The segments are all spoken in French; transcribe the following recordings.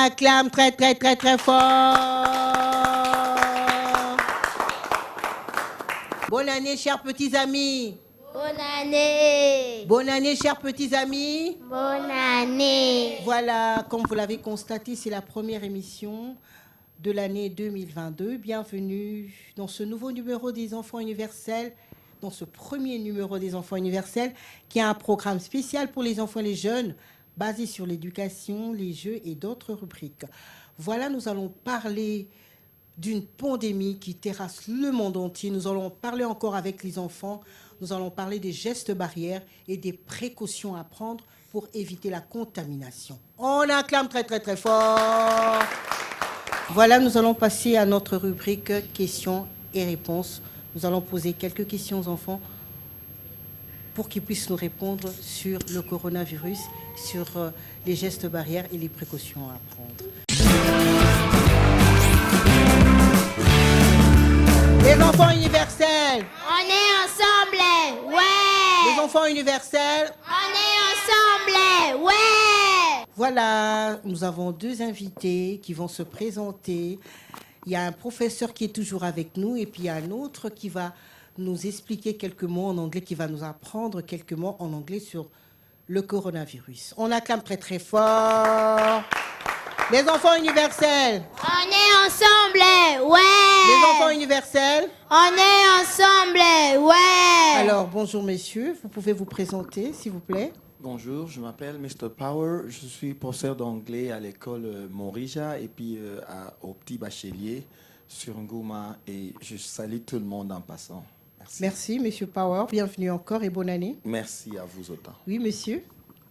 acclame très, très, très, très fort. Bonne année, chers petits amis. Bonne année. Bonne année, chers petits amis. Bonne année. Voilà, comme vous l'avez constaté, c'est la première émission de l'année 2022. Bienvenue dans ce nouveau numéro des Enfants Universels, dans ce premier numéro des Enfants Universels, qui a un programme spécial pour les enfants et les jeunes, basé sur l'éducation, les jeux et d'autres rubriques. Voilà, nous allons parler d'une pandémie qui terrasse le monde entier. Nous allons parler encore avec les enfants. Nous allons parler des gestes barrières et des précautions à prendre pour éviter la contamination. On acclame très, très, très fort. Voilà, nous allons passer à notre rubrique questions et réponses. Nous allons poser quelques questions aux enfants pour qu'ils puissent nous répondre sur le coronavirus, sur les gestes barrières et les précautions à prendre. Les enfants universels. On est ensemble, ouais. Les enfants universels. On est ensemble, ouais. Voilà, nous avons deux invités qui vont se présenter. Il y a un professeur qui est toujours avec nous et puis il y a un autre qui va nous expliquer quelques mots en anglais, qui va nous apprendre quelques mots en anglais sur le coronavirus. On acclame très très fort. Les enfants universels. On est ensemble, ouais. Les enfants universels. On est ensemble, ouais. Alors, bonjour messieurs, vous pouvez vous présenter s'il vous plaît. Bonjour, je m'appelle Mr. Power, je suis professeur d'anglais à l'école Morija et puis au petit bachelier sur Ngouma et je salue tout le monde en passant. Merci. Merci monsieur Power, bienvenue encore et bonne année. Merci à vous autant. Oui monsieur.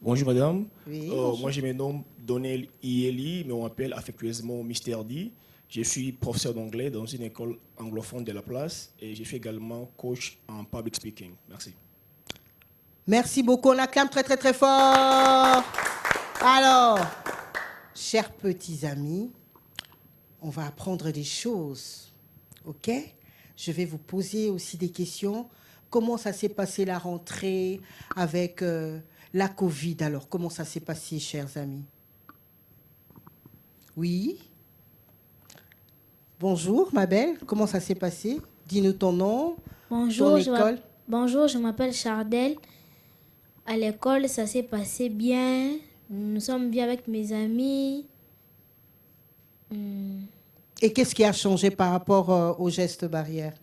Bonjour madame. Oui, Moi je me nomme Donnel Ieli, mais on m'appelle affectueusement Mr. D. Je suis professeur d'anglais dans une école anglophone de la place et je suis également coach en public speaking. Merci. Merci beaucoup, on acclame très très très fort. Alors, chers petits amis, on va apprendre des choses, ok? Je vais vous poser aussi des questions. Comment ça s'est passé la rentrée avec la Covid? Alors, comment ça s'est passé, chers amis? Oui? Bonjour, ma belle, comment ça s'est passé? Dis-nous ton nom, ton école. Bonjour, je m'appelle Chardel. À l'école, ça s'est passé bien. Nous sommes bien avec mes amis. Et qu'est-ce qui a changé par rapport aux gestes barrières?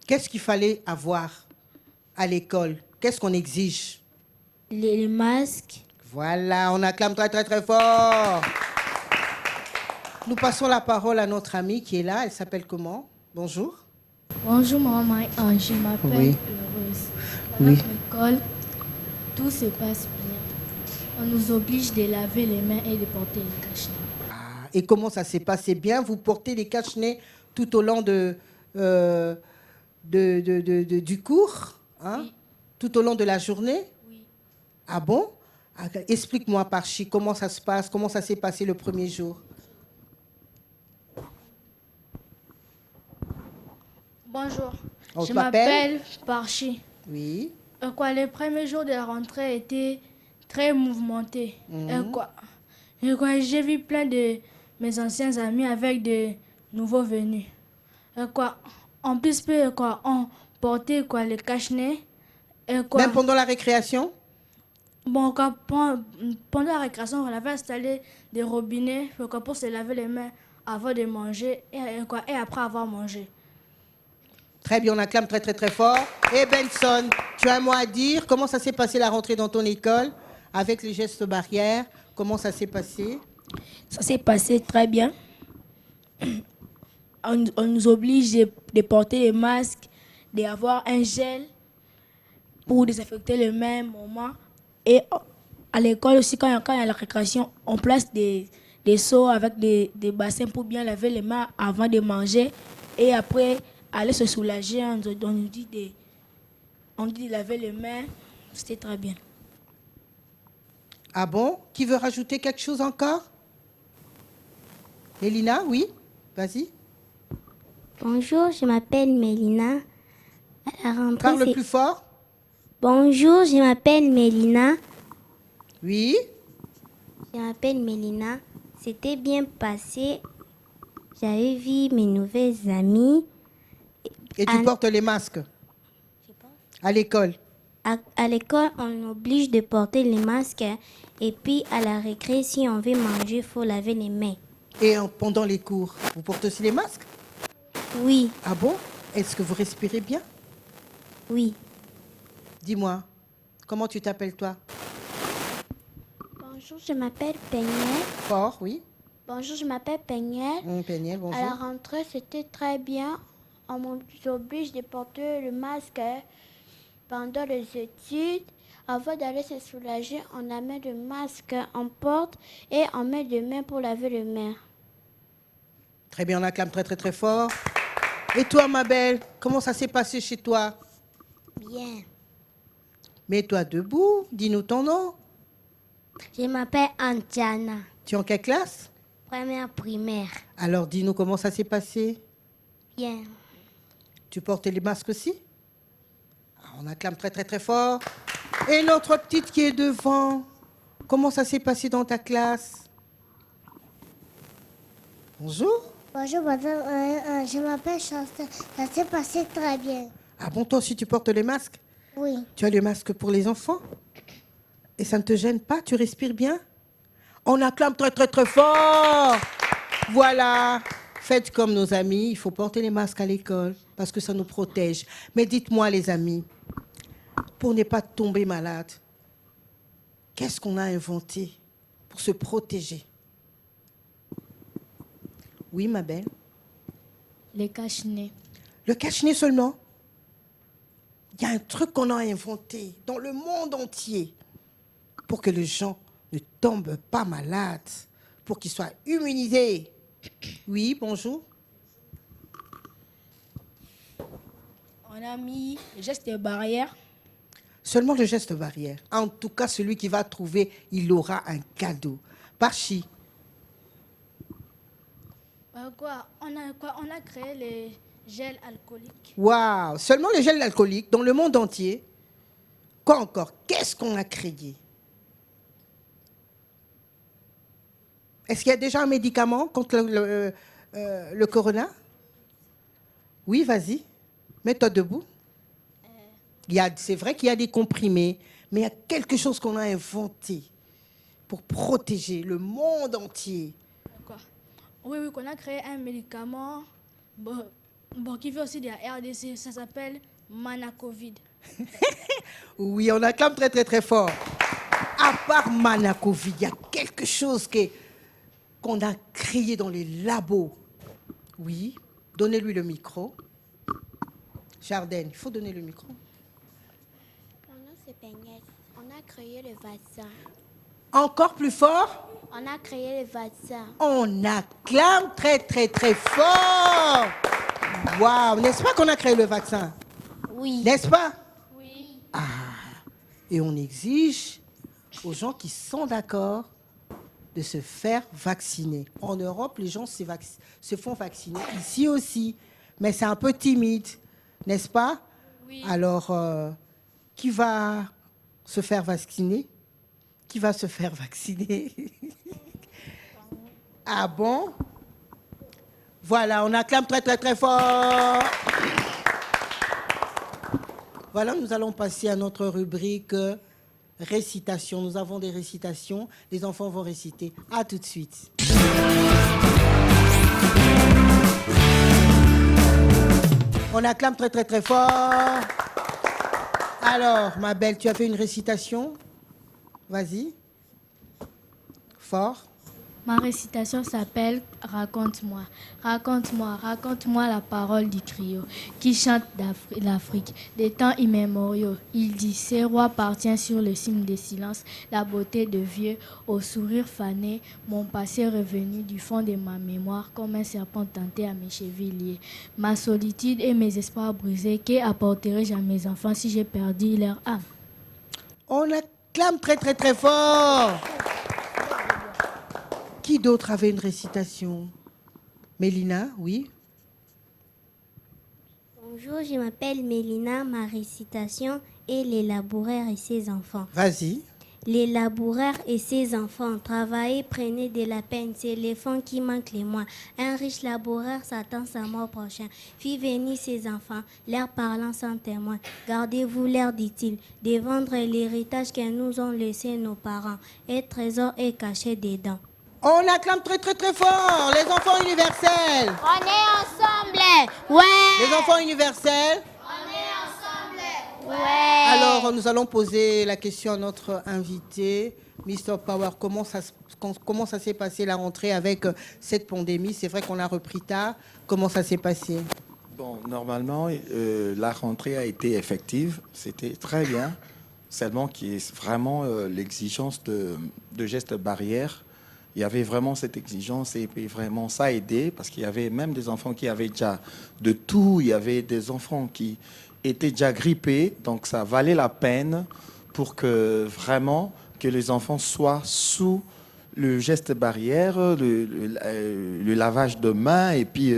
Qu'est-ce qu'il fallait avoir à l'école? Qu'est-ce qu'on exige? Les masques. Voilà, on acclame très très très fort. Nous passons la parole à notre amie qui est là. Elle s'appelle comment? Bonjour. Bonjour maman, je m'appelle Oui. Heureuse. À Oui. notre école, tout se passe bien. On nous oblige de laver les mains et de porter les cache-nez. Ah, et comment ça s'est passé? Bien, vous portez les cache-nez tout au long du cours, hein? Oui. Tout au long de la journée? Oui. Ah bon? Ah, explique-moi, Parchi, comment ça se passe? Comment ça s'est passé le premier jour? Bonjour, On je t'appelle? m'appelle Parchi. Oui. Les premiers jours de la rentrée étaient très mouvementés. J'ai vu plein de mes anciens amis avec de nouveaux venus. En plus, on portait les cache-nez. Même pendant la récréation? Pendant la récréation, on avait installé des robinets pour se laver les mains avant de manger et après avoir mangé. Très bien, on acclame très très très fort. Et Benson, tu as un mot à dire? Comment ça s'est passé la rentrée dans ton école avec les gestes barrières? Comment ça s'est passé? Ça s'est passé très bien. On nous oblige de porter les masques, d'avoir un gel pour désinfecter les mains, moment. Et à l'école aussi, quand il y a la récréation, on place des seaux avec des bassins pour bien laver les mains avant de manger. Et après, aller se soulager, on nous dit de laver les mains. C'était très bien. Ah bon? Qui veut rajouter quelque chose encore? Mélina, oui? Vas-y. Bonjour, je m'appelle Mélina. À la rentrée, Parle plus fort. Bonjour, je m'appelle Mélina. Oui. Je m'appelle Mélina. C'était bien passé. J'avais vu mes nouvelles amies. Et tu portes les masques à l'école. À l'école, on oblige de porter les masques. Et puis, à la récré, si on veut manger, il faut laver les mains. Et pendant les cours, vous portez aussi les masques? Oui, Ah bon? Est-ce que vous respirez bien? oui. Dis-moi, comment tu t'appelles toi? Bonjour, je m'appelle Peignel. Fort, oui. Bonjour, je m'appelle Peignel. Péniel, À la bonjour. rentrée, c'était très bien. On m'oblige de porter le masque pendant les études. Avant d'aller se soulager, on amène le masque, on porte et on met les mains pour laver les mains. Très bien, on acclame très très très fort. Et toi, ma belle, comment ça s'est passé chez toi? Bien. Mets-toi debout, dis-nous ton nom. Je m'appelle Antiana, Tu es en quelle classe? première primaire. Alors dis-nous comment ça s'est passé. Bien. Tu portes les masques aussi? Ah, on acclame très très très fort. Et notre petite qui est devant, comment ça s'est passé dans ta classe? Bonjour. Bonjour, madame. Je m'appelle Chancel. Ça s'est passé très bien. Ah bon, toi aussi tu portes les masques? Oui. Tu as le masque pour les enfants? Et ça ne te gêne pas? Tu respires bien? On acclame très très très fort. Voilà. Faites comme nos amis, il faut porter les masques à l'école parce que ça nous protège. Mais dites-moi les amis, pour ne pas tomber malade, qu'est-ce qu'on a inventé pour se protéger? Oui, ma belle. Les cache-nez. Le cache-nez seulement? Il y a un truc qu'on a inventé dans le monde entier pour que les gens ne tombent pas malades, pour qu'ils soient immunisés. Oui, bonjour. On a mis le geste barrière. Seulement le geste barrière. En tout cas, celui qui va trouver, il aura un cadeau. Parchi. On a créé les gels alcooliques. Waouh! Seulement le gel alcoolique dans le monde entier. Quoi encore? Qu'est-ce qu'on a créé? Est-ce qu'il y a déjà un médicament contre le corona? Oui, vas-y. Mets-toi debout. C'est vrai qu'il y a des comprimés, mais il y a quelque chose qu'on a inventé pour protéger le monde entier. Quoi? Oui, qu'on a créé un médicament qui fait aussi de la RDC. Ça s'appelle Manacovid. Oui, on acclame très très très fort. À part Manacovid, il y a quelque chose qu'on a créé dans les labos. Oui, donnez-lui le micro. Jardine, il faut donner le micro. Mon nom c'est Peignel. On a créé le vaccin. Encore plus fort. On a créé le vaccin. On acclame très très très fort. Waouh, n'est-ce pas qu'on a créé le vaccin? Oui. N'est-ce pas? Oui. Ah, et on exige aux gens qui sont d'accord de se faire vacciner. En Europe, les gens se font vacciner. Ici aussi. Mais c'est un peu timide, n'est-ce pas? Oui. Alors, qui va se faire vacciner? Qui va se faire vacciner? Ah bon? Voilà, on acclame très très très fort. Voilà, nous allons passer à notre rubrique récitation. Nous avons des récitations. Les enfants vont réciter. À tout de suite. On acclame très très très fort. Alors, ma belle, tu as fait une récitation? Vas-y. Fort. Ma récitation s'appelle Raconte-moi. Raconte-moi, raconte-moi la parole du griot qui chante l'Afrique des temps immémoriaux. Il dit, ces rois partient sur le cime des silences, la beauté de vieux au sourire fané, mon passé revenu du fond de ma mémoire comme un serpent tenté à mes chevilles liées. Ma solitude et mes espoirs brisés, qu'apporterai-je à mes enfants si j'ai perdu leur âme? On acclame très très très fort. Qui d'autre avait une récitation? Mélina, oui. Bonjour, je m'appelle Mélina. Ma récitation est Les laboureurs et ses enfants. Vas-y. Les laboureurs et ses enfants travaillaient, prenaient de la peine, c'est les fonds qui manquent les mois. Un riche laboureur s'attend sa mort prochaine. Fit venir ses enfants, leur parlant sans témoin. Gardez-vous, leur dit-il, de vendre l'héritage que nous ont laissé nos parents. Et trésor est caché dedans. On acclame très très très fort les enfants universels. On est ensemble. Ouais. Les enfants universels. Ouais. Alors, nous allons poser la question à notre invité, Mr. Power. Comment ça s'est passé la rentrée avec cette pandémie? C'est vrai qu'on a repris tard. Comment ça s'est passé? Bon, normalement, la rentrée a été effective. C'était très bien. Seulement qu'il y ait vraiment l'exigence de gestes barrières. Il y avait vraiment cette exigence et puis vraiment ça a aidé parce qu'il y avait même des enfants qui avaient déjà de tout. Il y avait des enfants qui étaient déjà grippés. Donc ça valait la peine pour que vraiment que les enfants soient sous le geste barrière, le lavage de mains et puis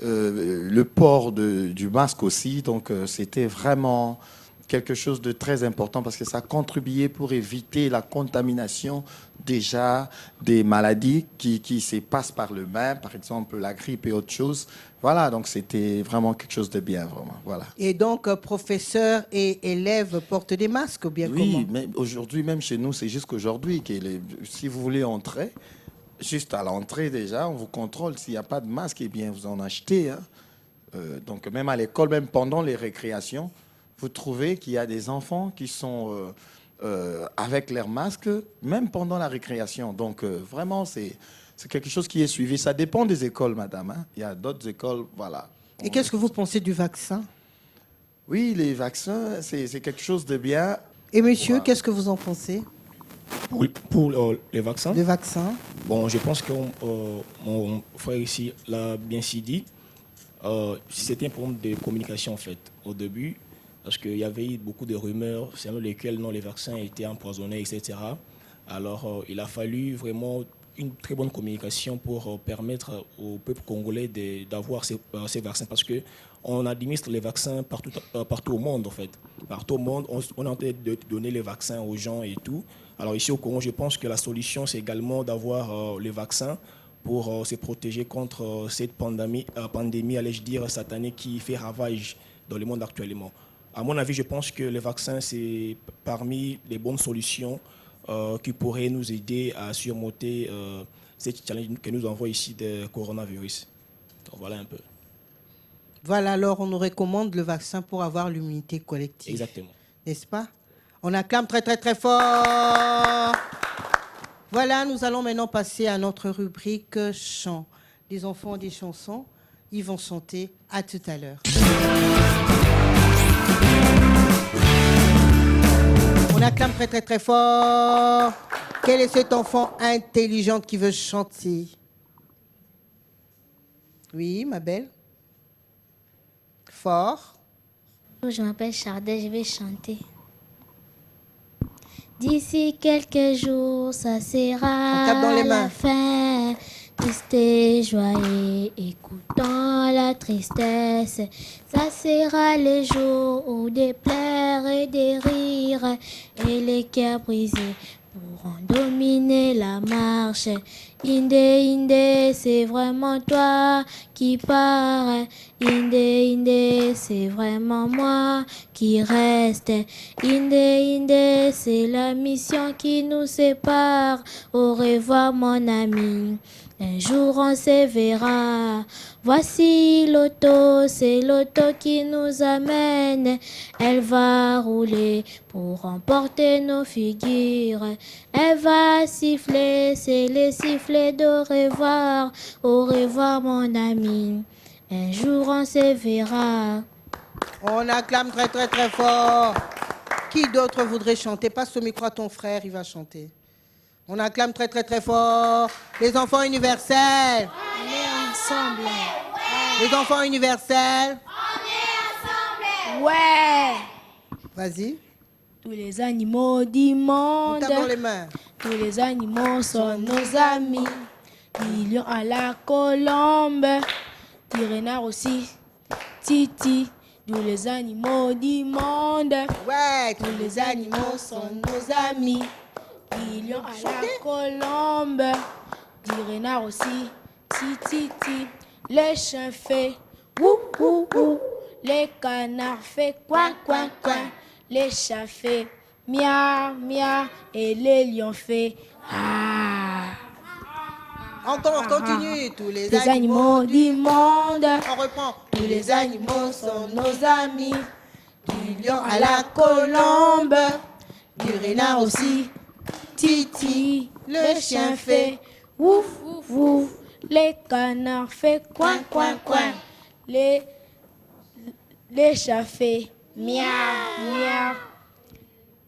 le port du masque aussi. Donc c'était vraiment quelque chose de très important parce que ça contribuait pour éviter la contamination déjà des maladies qui se passent par le bain, par exemple la grippe et autre chose. Voilà, donc c'était vraiment quelque chose de bien, vraiment. Voilà. Et donc, professeurs et élèves portent des masques ou bien Oui, comment? mais aujourd'hui, même chez nous, c'est jusqu'aujourd'hui que si vous voulez entrer, juste à l'entrée déjà, on vous contrôle. S'il n'y a pas de masque, eh bien, vous en achetez. Hein. Donc, même à l'école, même pendant les récréations, vous trouvez qu'il y a des enfants qui sont avec leurs masques, même pendant la récréation. Donc, vraiment, c'est quelque chose qui est suivi. Ça dépend des écoles, madame. Hein. Il y a d'autres écoles, voilà. Et qu'est-ce que vous pensez du vaccin? Oui, les vaccins, c'est quelque chose de bien. Et monsieur, Voilà. qu'est-ce que vous en pensez? Pour les vaccins, Le vaccin? bon, je pense que mon frère ici l'a bien si dit. C'était un problème de communication, en fait, au début. Parce qu'il y avait eu beaucoup de rumeurs selon lesquelles non, les vaccins étaient empoisonnés, etc. Alors, il a fallu vraiment une très bonne communication pour permettre au peuple congolais d'avoir ces vaccins. Parce qu'on administre les vaccins partout au monde, en fait. Partout au monde, on est en train de donner les vaccins aux gens et tout. Alors, ici au Congo, je pense que la solution, c'est également d'avoir les vaccins pour se protéger contre cette pandémie, allais-je dire, satanée qui fait ravage dans le monde actuellement. À mon avis, je pense que les vaccins, c'est parmi les bonnes solutions qui pourraient nous aider à surmonter cette challenge que nous envoie ici de coronavirus. Donc, voilà un peu. Voilà, alors on nous recommande le vaccin pour avoir l'immunité collective. Exactement. N'est-ce pas? On acclame très très très fort. Voilà, nous allons maintenant passer à notre rubrique chant. Les enfants ont des chansons, ils vont chanter. À tout à l'heure. On acclame très très très fort. Quel est cet enfant intelligent qui veut chanter? Oui, ma belle. Fort. Je m'appelle Chardel, je vais chanter. D'ici quelques jours, ça sera On tape dans les mains. la fin. Triste et joyeux, écoutant la tristesse. Ça sera le jour où des pleurs et des rires et les cœurs brisés pourront dominer la marche. Inde, Inde, c'est vraiment toi qui pars. Inde, Inde, c'est vraiment moi qui reste. Inde, Inde, c'est la mission qui nous sépare. Au revoir mon ami, un jour on se verra. Voici l'auto, c'est l'auto qui nous amène. Elle va rouler pour emporter nos figures. Elle va siffler, c'est le sifflet d'au revoir. Au revoir mon ami, un jour on se verra. On acclame très très très fort. Qui d'autre voudrait chanter? Passe le micro à ton frère, il va chanter. On acclame très très très fort. Les enfants universels. On est ensemble. Les enfants universels. Ouais. Vas-y. Tous les animaux du On monde, tape dans les mains. tous les animaux sont nos amis. Du lion à la colombe, du renard aussi, Titi, Tous les animaux du monde. Ouais, Tous les animaux sont nos amis. Du lion à la colombe. Du renard aussi. Ti, ti, ti. Les chiens fait wou, wou, wou. Les canards fait coin, coin, coin. Les chats fait miaou, miaou. Et les lions fait ah. Encore, continue. Tous les Les animaux du monde. On reprend. Tous les animaux sont nos amis. Du lion à la colombe. Du renard aussi. Titi. Le chien fait ouf, ouf. Les canards fait coin, coin, coin. Les chats fait miaou, miaou.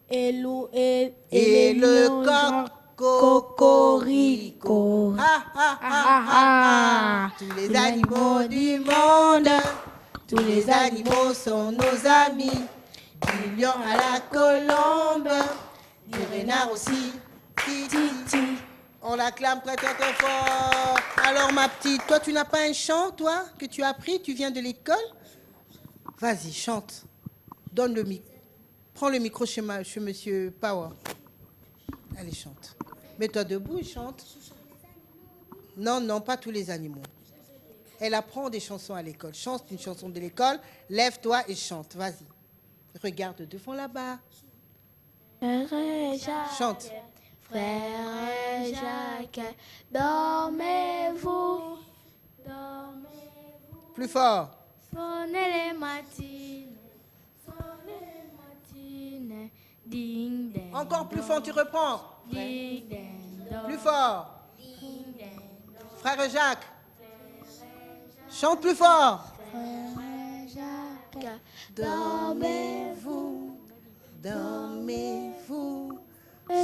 Et le coq cocorico. Ah, ah, ah, ah. Tous les animaux du monde. Tous les animaux sont nos amis. Du lion à la colombe. Du renard aussi. Titi. On l'acclame très très très fort. Alors ma petite, toi tu n'as pas un chant, toi, que tu as appris? Tu viens de l'école? Vas-y, chante. Donne le micro. Prends le micro chez Monsieur Power. Allez, chante. Mets-toi debout et chante. Non, non, pas tous les animaux. Elle apprend des chansons à l'école. Chante une chanson de l'école. Lève-toi et chante. Vas-y. Regarde devant là-bas. Chante. Frère Jacques, dormez-vous, dormez-vous. Plus fort. Sonnez les matines, ding ding. Encore plus fort, tu reprends. Ding ding dong. Plus fort. Ding ding dong. Frère Jacques. Chante plus fort. Frère Jacques, Dormez-vous, dormez-vous.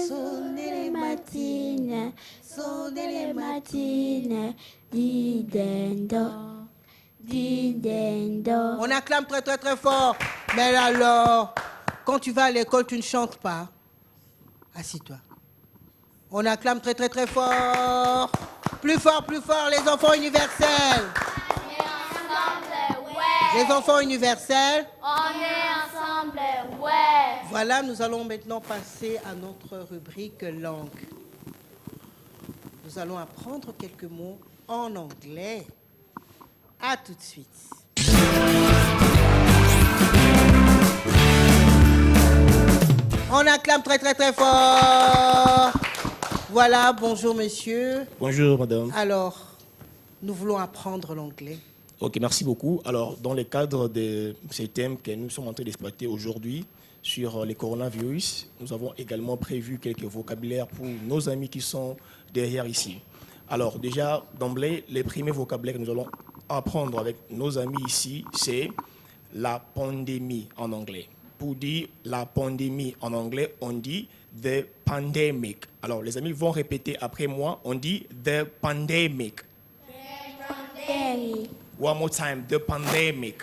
Sonnez les matines, sonnez les matines, ding ding dong, ding ding dong. On acclame très très très fort. Mais alors, quand tu vas à l'école, tu ne chantes pas. Assis-toi. On acclame très très très fort. Plus fort, les enfants universels. On est ensemble, ouais. Les enfants universels. On est ensemble, ouais. Voilà, nous allons maintenant passer à notre rubrique langue. Nous allons apprendre quelques mots en anglais. À tout de suite. On acclame très très très fort. Voilà, bonjour monsieur. Bonjour madame. Alors, nous voulons apprendre l'anglais. Ok, merci beaucoup. Alors, dans le cadre de ces thèmes que nous sommes en train d'exploiter aujourd'hui sur les coronavirus, nous avons également prévu quelques vocabulaires pour nos amis qui sont derrière ici. Alors, déjà, d'emblée, les premiers vocabulaires que nous allons apprendre avec nos amis ici, c'est la pandémie en anglais. Pour dire la pandémie en anglais, on dit the pandemic. Alors, les amis vont répéter après moi, on dit the pandemic. One more time, the pandemic.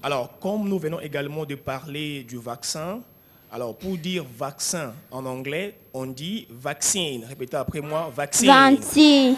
Alors, comme nous venons également de parler du vaccin, alors pour dire vaccin en anglais, on dit vaccine. Répétez après moi, vaccine. Vaccine.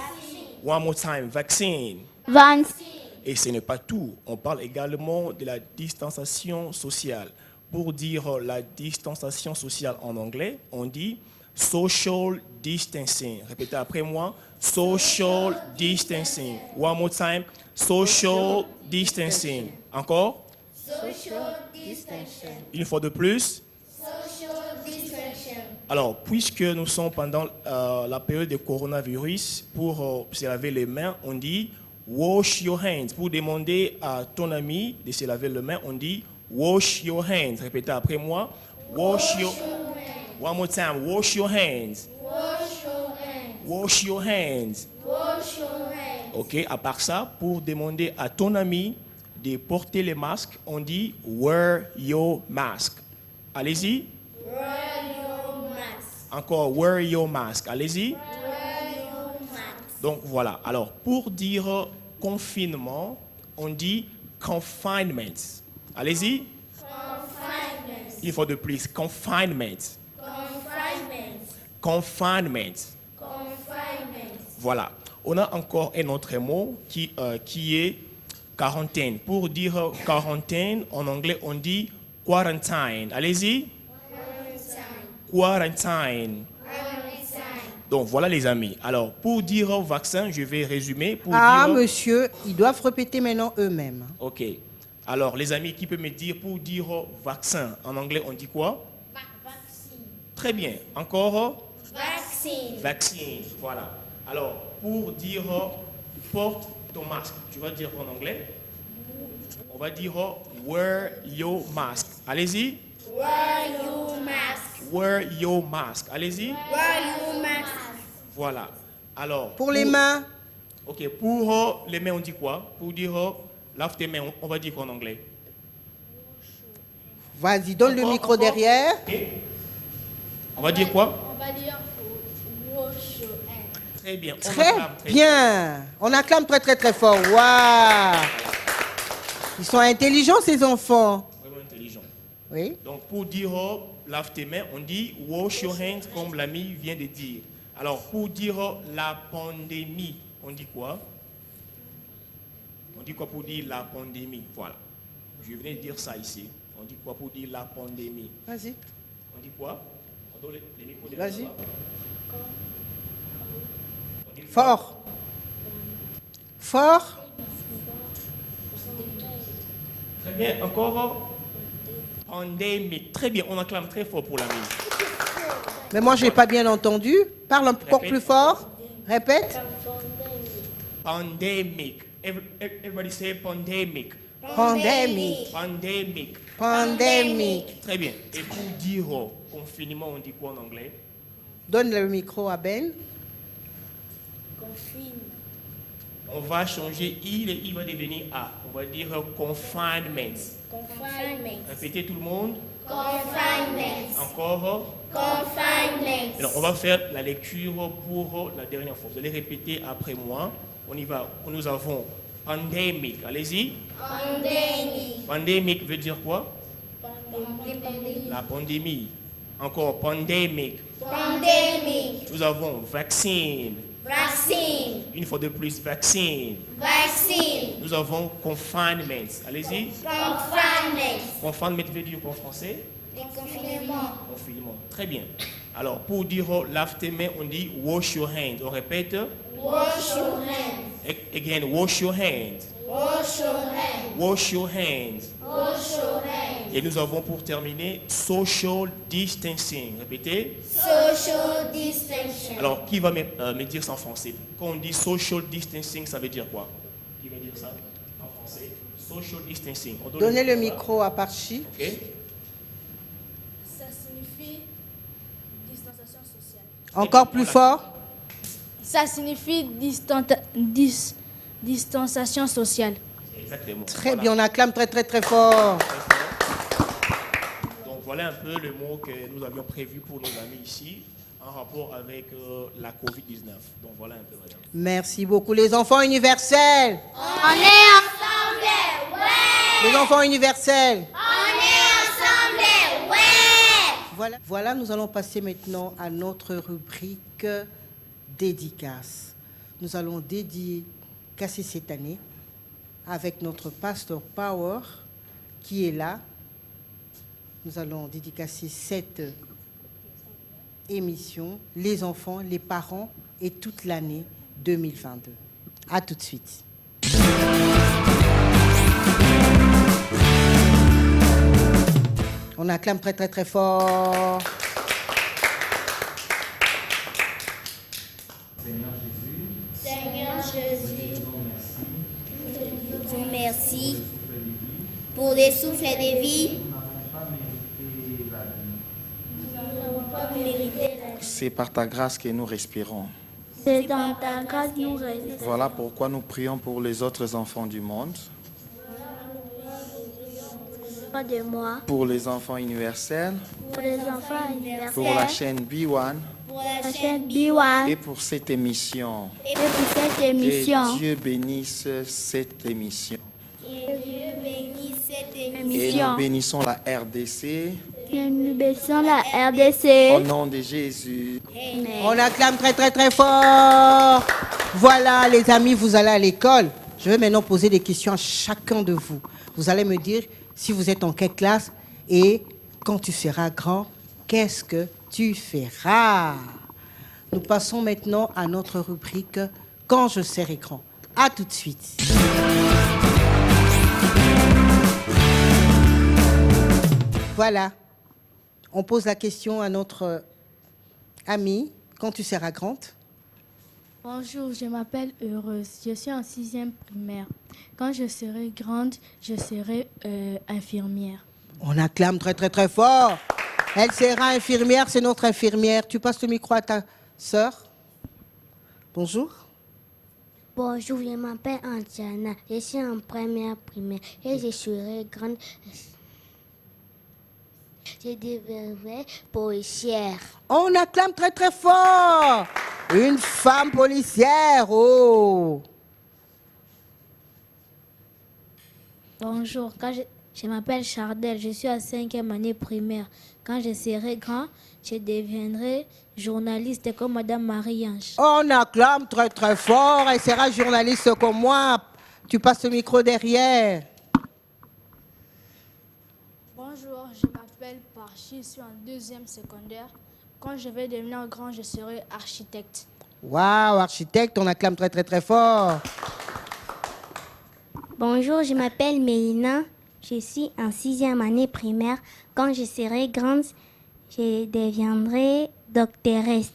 One more time, vaccine. Vaccine. Et ce n'est pas tout. On parle également de la distanciation sociale. Pour dire la distanciation sociale en anglais, on dit social distancing. Répétez après moi, social distancing. One more time, social distancing. Encore? Social distancing. Une fois de plus. Social distancing. Alors, puisque nous sommes pendant la période de coronavirus, pour se laver les mains, on dit wash your hands. Pour demander à ton ami de se laver les mains, on dit wash your hands. Répétez après moi. Wash your hands. One more time. Wash your hands. Wash your hands. Wash your hands. Wash your hands. OK, à part ça, pour demander à ton ami de porter le masque, on dit wear your mask. Allez-y. Wear your mask. Encore wear your mask. Allez-y. Wear your mask. Donc voilà. Alors, pour dire confinement, on dit confinement. Allez-y. Confinement. Une fois de plus, confinement. Confinement. Confinement. Confinement. Voilà. On a encore un autre mot qui est quarantaine. Pour dire quarantaine, en anglais, on dit quarantine. Allez-y. Quarantine. Donc, voilà les amis. Alors, pour dire vaccin, je vais résumer. Pour dire... monsieur, ils doivent répéter maintenant eux-mêmes. OK. Alors, les amis, qui peut me dire, pour dire vaccin, en anglais, on dit quoi? Vaccine. Très bien. Encore? Vaccine. Vaccine. Voilà. Alors, pour dire porte ton masque, tu vas dire en anglais? On va dire wear your mask. Allez-y. Wear your mask. Wear your mask. Allez-y. Wear your mask. Voilà. Alors. Pour les mains? OK. Pour les mains, on dit quoi? Pour dire lave tes mains, on va dire quoi en anglais? Vas-y, donne le micro derrière. Okay. On va dire quoi? On va dire wash your hands. Très bien. On Très acclame, très bien. On acclame très très très fort. Waouh. Ils sont intelligents ces enfants. Vraiment intelligent. Oui. Donc, pour dire lave tes mains, on dit wash your hands, comme l'ami vient de dire. Alors, pour dire la pandémie, on dit quoi? On dit quoi pour dire la pandémie? Voilà. Je venais de dire ça ici. On dit quoi pour dire la pandémie? Vas-y. On dit quoi? On donne les micros de Vas-y. là-bas. On dit quoi? Fort. Fort. Très bien. Encore? Pandémie. Très bien. On acclame très fort pour l'ami. Mais moi, je n'ai pas bien entendu. Parle encore plus fort. Répète. Pandemic. Everybody say pandemic. Pandémie. Pandemic. Pandémie. Très bien. Et pour dire confinement, on dit quoi en anglais? Donne le micro à Ben. On va changer il et il va devenir A. On va dire confinement. Confinement. Répétez tout le monde. Confinement. Encore. Confinement. Alors, on va faire la lecture pour la dernière fois. Vous allez répéter après moi. On y va. Nous avons pandemic. Allez-y. Pandémie. Pandemic veut dire quoi? La pandémie. Encore pandemic. Pandémie. Nous avons vaccine. Vaccine. Une fois de plus, vaccine. Vaccine. Nous avons confinement. Allez-y. Confinement. Confinement veut dire quoi en français? Confinement. Confinement. Très bien. Alors, pour dire lave tes mains, on dit wash your hands. On répète. Wash your hands. Again, wash your hands. Wash your hands. Wash your hands. Wash your hands. Et nous avons pour terminer social distancing. Répétez. Social distancing. Alors, qui va me dire ça en français? Quand on dit social distancing, ça veut dire quoi? Qui va dire ça en français? Social distancing. On donne Donnez le micro à Parchi. OK. Ça signifie distanciation sociale. Encore plus fort. Ça signifie distanciation sociale. Exactement. Très Voilà. bien, on acclame très très très fort. Donc voilà un peu le mot que nous avions prévu pour nos amis ici en rapport avec la COVID-19. Donc voilà un peu, madame. Merci beaucoup. Les enfants universels. On est ensemble, ouais. Les enfants universels. On est ensemble, ouais. Voilà, nous allons passer maintenant à notre rubrique dédicace. Nous allons dédicacer cette année avec notre pasteur Power qui est là. Nous allons dédicacer cette émission, les enfants, les parents et toute l'année 2022. À tout de suite. On acclame très très très fort. Seigneur Jésus, nous disons merci pour les souffles de vie. Nous n'avons pas mérité la vie. C'est par ta grâce que nous respirons. C'est dans ta grâce que nous résistons. Voilà pourquoi nous prions pour les autres enfants du monde, Pas de moi. pour les enfants universels, Pour les enfants universels. pour la chaîne B1 Pour la chaîne B1. et pour cette émission. Et pour cette Que émission. Dieu bénisse cette émission. Que Dieu bénisse cette Et émission. nous bénissons la RDC Que nous bénissons la RDC. au nom de Jésus. On acclame très très très fort. Voilà les amis, vous allez à l'école. Je vais maintenant poser des questions à chacun de vous. Vous allez me dire si vous êtes en quelle classe et quand tu seras grand, qu'est-ce que tu feras? Nous passons maintenant à notre rubrique « Quand je serai grand ». À tout de suite. Voilà. On pose la question à notre amie. Quand tu seras grande? Bonjour, je m'appelle Heureuse. Je suis en 6e primaire. Quand je serai grande, je serai infirmière. On acclame très très très fort. Elle sera infirmière, c'est notre infirmière. Tu passes le micro à ta sœur. Bonjour. Bonjour, je m'appelle Antiana. Je suis en première primaire et je serai grande. Je deviendrai policière. On acclame très très fort. Une femme policière, oh. Bonjour, je m'appelle Chardel, je suis à 5e année primaire. Quand je serai grand, je deviendrai journaliste comme Madame Marie-Ange. On acclame très très fort. Elle sera journaliste comme moi. Tu passes le micro derrière. Bonjour, je m'appelle Parchi, je suis en 2e secondaire. Quand je vais devenir grand, je serai architecte. Waouh, architecte, on acclame très très très fort. Bonjour, je m'appelle Mélina. Je suis en 6e année primaire. Quand je serai grande, je deviendrai doctoresse.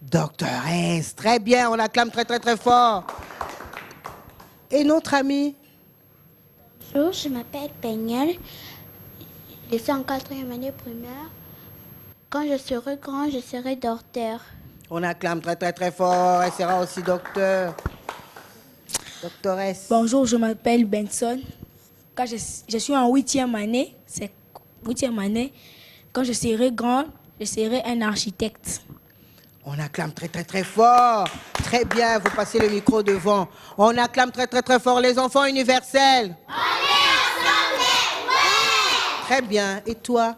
Doctoresse, très bien, on acclame très très très fort. Et notre amie? Bonjour, je m'appelle Peignel. Je suis en 4e année primaire. Quand je serai grand, je serai docteur. On acclame très très très fort. Elle sera aussi docteur. Doctoresse. Bonjour, je m'appelle Benson. Quand je suis en 8e année, c'est 8e année. Quand je serai grand, je serai un architecte. On acclame très très très fort. Très bien, vous passez le micro devant. On acclame très très très fort les enfants universels. Très bien. Et toi,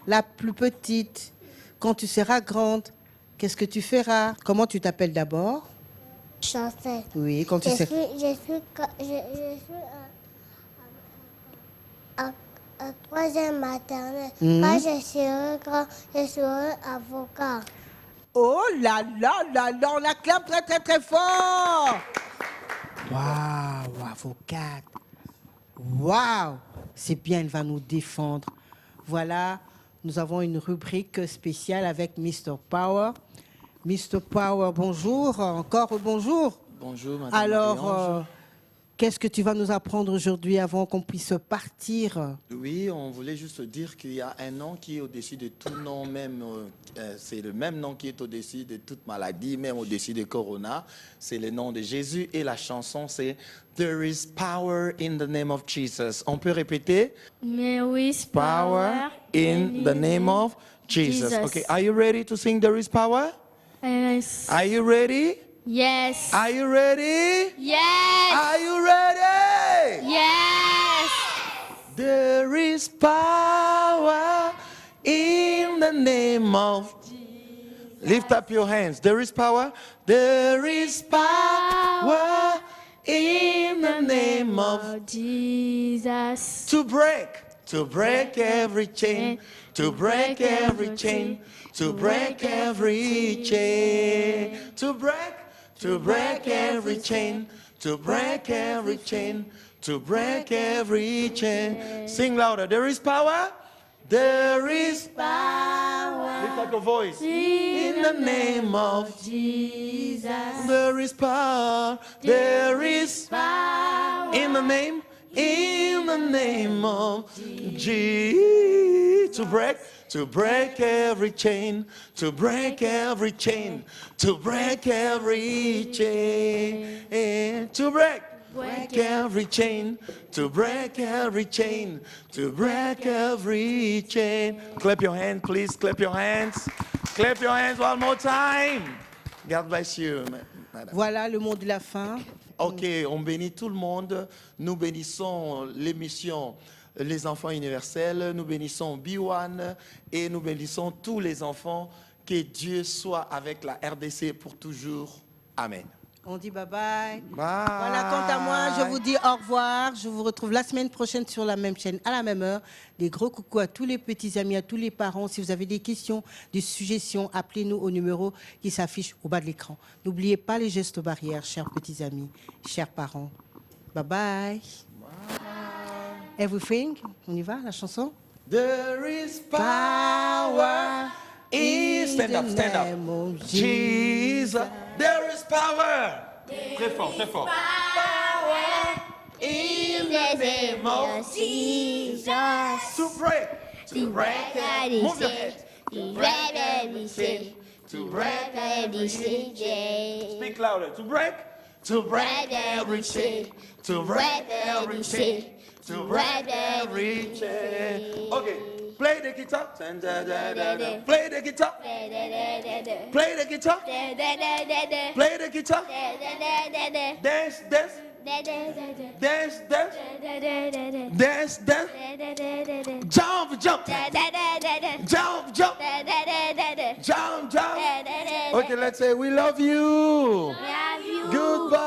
la plus petite, quand tu seras grande, qu'est-ce que tu feras? Comment tu t'appelles d'abord? Chancel. Oui, quand tu seras... Je suis en 3e maternelle. Quand je serai grand, je serai avocat. Oh là là là là, on acclame très très très fort. Waouh, avocate. Waouh, c'est bien, elle va nous défendre. Voilà, nous avons une rubrique spéciale avec Mr. Power. Mr. Power, bonjour, encore bonjour. Bonjour, Madame Alors, Marie-Ange. qu'est-ce que tu vas nous apprendre aujourd'hui avant qu'on puisse partir? Oui, on voulait juste dire qu'il y a un nom qui est au-dessus de tout nom, même c'est le même nom qui est au-dessus de toute maladie, même au-dessus de Corona. C'est le nom de Jésus et la chanson c'est There is power in the name of Jesus. On peut répéter? There is Power in the name of Jesus. Jesus. Okay, are you ready to sing There is power? Yes. Are you ready? Yes. Are you ready? Yes. Are you ready? Yes. There is power in the name of Jesus. Lift up your hands. There is power. There is power in the name of Jesus. to break every chain, to break every chain, to break every chain, to break every chain, to break every chain, to break every chain. Sing louder. There is power. There is power. Lift up your voice. In the name of Jesus. there is power. There is power. In the name of Jesus. To break every chain, to break every chain, to break every chain, to break every chain, to break every chain, to break every chain. Clap your hands, please. Clap your hands. Clap your hands one more time. God bless you, madame. Voilà le mot de la fin. Ok, on bénit tout le monde. Nous bénissons l'émission Les Enfants Universels. Nous bénissons B1 et nous bénissons tous les enfants. Que Dieu soit avec la RDC pour toujours. Amen. On dit bye bye. Bye. Voilà, quant à moi, je vous dis au revoir. Je vous retrouve la semaine prochaine sur la même chaîne, à la même heure. Des gros coucou à tous les petits amis, à tous les parents. Si vous avez des questions, des suggestions, appelez-nous au numéro qui s'affiche au bas de l'écran. N'oubliez pas les gestes barrières, chers petits amis, chers parents. Bye bye. Everything. On y va, la chanson? There is power in Stand up, stand up. Jesus. There is power. Très fort, très fort. In the name of Jesus. To break. To break every Move your chain. head. To break every chain. To break every chain. Speak louder. To break. To break every chain. To break every chain. To break every chain. Okay. Play the guitar. Play the guitar. Play the guitar. Play the guitar. Dance, dance. Dance, dance. Dance, dance. Jump, jump. Jump, jump. Jump, jump. Okay, let's say we love you. Goodbye.